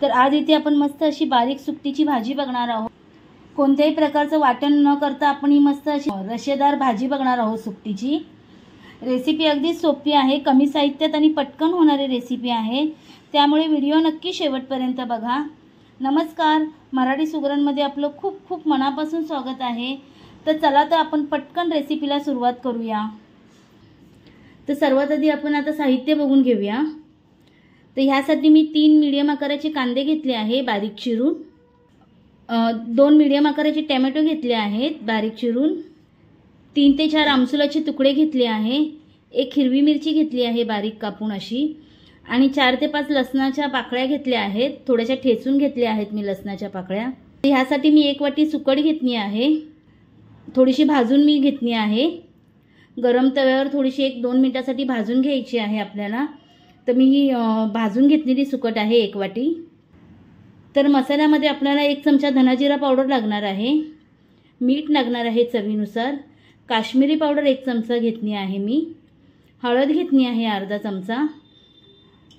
तर आज इथे आपण मस्त अशी बारीक सुकटीची भाजी बघणार आहोत। कोणत्याही प्रकारचं वाटण न करता आपण ही मस्त अशी रशेदार भाजी बघणार आहोत सुकटीची। रेसिपी अगदी सोपी आहे, कमी साहित्यात आणि पटकन होणारी रेसिपी आहे, त्यामुळे व्हिडिओ नक्की शेवटपर्यंत बघा। नमस्कार, मराठी सुगरणमध्ये आपलं खूप खूप मनापासून स्वागत आहे। तर चला तर आपण पटकन रेसिपीला सुरुवात करूया। तर सर्वात आधी आपण आता साहित्य बघून घेऊया। तर ह्यासाठी मी 3 मीडियम आकाराचे कांदे घेतले आहे बारीक चिरून, 2 मीडियम आकाराचे टोमॅटो घेतले आहेत बारीक चिरून, 3 ते 4 आमसुलाचे तुकडे घेतले आहे, 1 हिरवी मिरची घेतली आहे बारीक कापून अशी, आणि 4 ते 5 लसणाच्या पाकळ्या घेतल्या आहेत, थोड्याशा ठेचून घेतल्या आहेत मी लसणाच्या पाकळ्या। ह्यासाठी मी 1 वाटी सुकट घेतली आहे, थोडीशी भाजून मी घेतली आहे। गरम तव्यावर थोडीशी 1-2 मिनिटासाठी भाजून घ्यायची आहे आपल्याला। तर मी ही भाजून घेतलेली सुकट आहे 1 वाटी। तर मसाल्यामध्ये आपल्याला 1 चमचा धनाजिरा पावडर लागणार आहे, मीठ लागणार आहे चवीनुसार, काश्मीरी पावडर 1 चमचा घेतली आहे मी, हळद घेतली आहे अर्धा चमचा,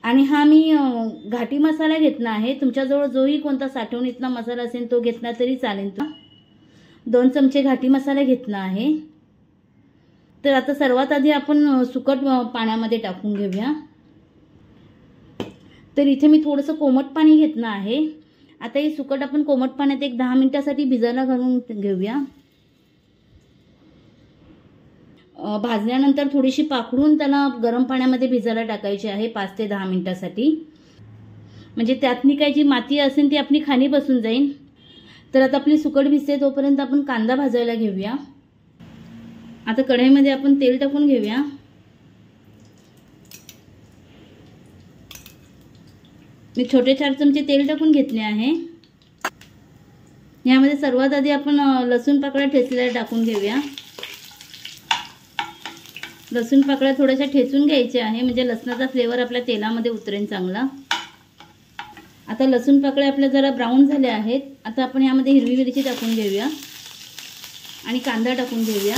आणि हा मी घाटी मसाला घेतला आहे। तुमच्याजवळ जोही कोणता साठवणीतला मसाला असेल तो घेतला तरी चालेल। 2 चमचे घाटी मसाला घेतला आहे। तर आता सर्वात आधी आपण सुकट पाण्यामध्ये टाकून घेऊया। तर इथे मी थोडंसं कोमट पाणी घेतलं आहे। आता ही सुकट आपण कोमट पाण्यात 10 मिनिटासाठी भिजायला घालून घेऊया। भाजल्यानंतर थोडीशी पाकडून त्याला गरम पाण्यामध्ये भिजायला टाकायची आहे 5 ते 10 मिनिटासाठी, म्हणजे त्यातली काही जी माती असेल ती आपली खाली बसून जाईल। तर आता आपली सुकट भिजते तोपर्यंत आपण कांदा भाजायला घेऊया। आता कढईमध्ये आपण तेल टाकून घेऊया। मी छोटे 4 चमचे तेल टाकून घेतले आहे। यामध्ये सर्वात आधी आपण लसूण पाकळ्या ठेचलेल्या टाकून घेऊया। लसूण पाकळ्या थोड्याशा ठेचून घ्यायच्या आहे, म्हणजे लसणाचा फ्लेवर आपल्या तेलामध्ये उतरेल चांगला। आता लसूण पाकळ्या आपल्या जरा ब्राऊन झाल्या आहेत। आता आपण यामध्ये हिरवी मिरची टाकून घेऊया आणि कांदा टाकून घेऊया।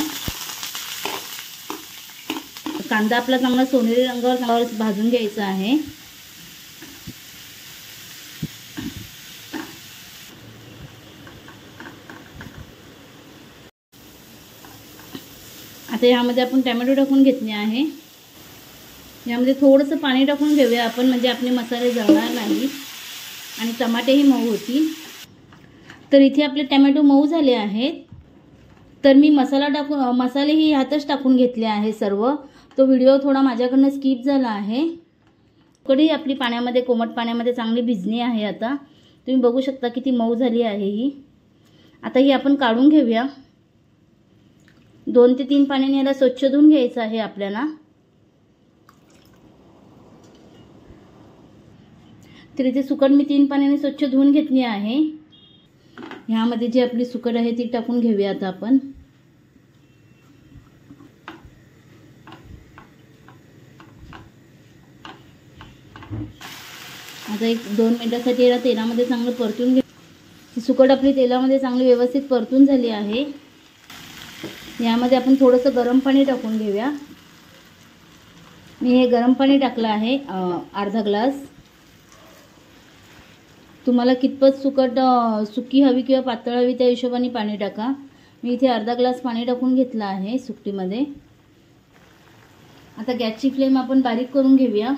कांदा आपला चांगला सोनेरी रंगावर भाजून घ्यायचा आहे। आता यामध्ये आपण टोमॅटो टाकून घेतले आहे। यामध्ये थोडंसं पाणी टाकून घेऊया आपण, म्हणजे आपले मसाले जळणार नाही आणि टमाटेही मऊ होतील। तर इथे आपले टोमॅटो मऊ झाले आहेत। तर मी मसालेही ह्यातच टाकून घेतले आहे सर्व। तो व्हिडिओ थोडा माझ्याकडनं स्किप झाला आहे। कढई आपली पाण्यामध्ये कोमट पाण्यामध्ये चांगली भिजली आहे। आता तुम्ही बघू शकता किती मऊ झाली आहे ही। आता ही आपण काढून घेऊया। 2 ते 3 पाण्याने याला स्वच्छ धुवून घ्यायचं आहे आपल्याला। तर इथे सुकट मी 3 पाण्याने स्वच्छ धुवून घेतली आहे। ह्यामध्ये जी आपली सुकट आहे ती टाकून घेऊया आता आपण। आता 1-2 मिनिटासाठी याला तेलामध्ये चांगलं परतून घे। सुकट आपली तेलामध्ये चांगली व्यवस्थित परतून झाली आहे। यामध्ये आपण थोडंसं गरम पाणी टाकून घेऊया। मी हे गरम पाणी टाकलं आहे अर्धा ग्लास। तुम्हाला कितपत सुकट सुकी हवी किंवा पातळ हवी त्या हिशोबाने पाणी टाका। मी इथे अर्धा ग्लास पाणी टाकून घेतलं आहे सुकटीमध्ये। आता गॅसची फ्लेम आपण बारीक करून घेऊया।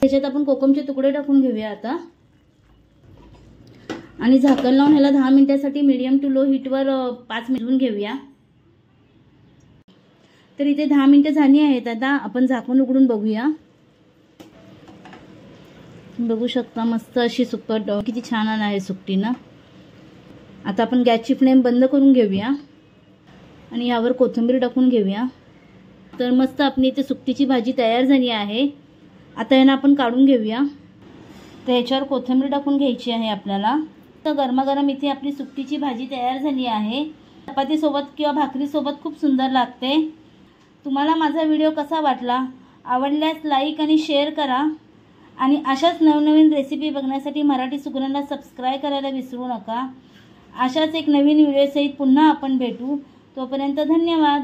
त्याच्यात आपण कोकमचे तुकडे टाकून घेऊया आता, आणि झाकण लावून ह्याला 10 मिनिटासाठी मीडियम टू लो हीटवर 5 मिनिट घेऊया। तर इथे 10 मिनिटं झाली आहेत। आता आपण झाकण उघडून बघूया। बघू शकता मस्त अशी सुकट किती छान आहे सुकटी ना। आता आपण गॅसची फ्लेम बंद करून घेऊया आणि यावर कोथिंबीर टाकून घेऊया। तर मस्त आपली इथे सुकटीची भाजी तयार झाली आहे। आता यांना आपण काढून घेऊया। तर याच्यावर कोथिंबीर टाकून घ्यायची आहे आपल्याला। तर गरमागरम इथे आपली सुकटीची भाजी तयार झाली आहे। चपातीसोबत किंवा भाकरीसोबत खूप सुंदर लागते। तुम्हाला माझा व्हिडिओ कसा वाटला? आवडल्यास लाईक आणि शेअर करा, आणि अशाच नवनवीन रेसिपी बघण्यासाठी मराठी सुगरणला सबस्क्राईब करायला विसरू नका। अशाच एक नवीन व्हिडिओसहित पुन्हा आपण भेटू। तोपर्यंत धन्यवाद।